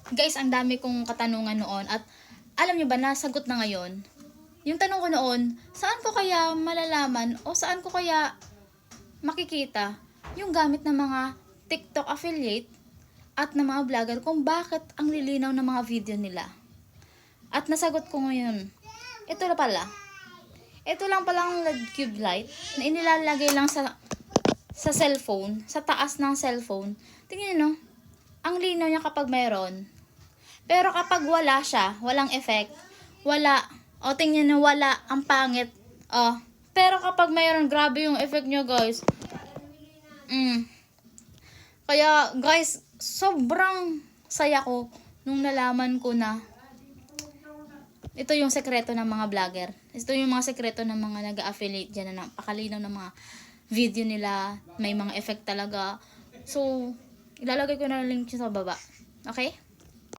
Guys, ang dami kong katanungan noon at alam nyo ba, nasagot na ngayon. Yung tanong ko noon, saan ko kaya malalaman o saan ko kaya makikita yung gamit ng mga TikTok affiliate at ng mga vlogger kung bakit ang lilinaw ng mga video nila. At nasagot ko ngayon. Ito na pala. Ito lang palang LED cube light na inilalagay lang sa cellphone, sa taas ng cellphone. Tingnan nyo, ang linaw niya kapag mayroon. Pero kapag wala siya, walang effect, wala. O tingnan nyo, wala, ang pangit. O, pero kapag mayroon, grabe yung effect niya, guys. Kaya, guys, sobrang saya ko nung nalaman ko na ito yung sekreto ng mga vlogger. Ito yung mga sekreto ng mga nag-affiliate dyan na napakalinaw ng mga video nila. May mga effect talaga. So, ilalagay ko na link sa baba. Okay?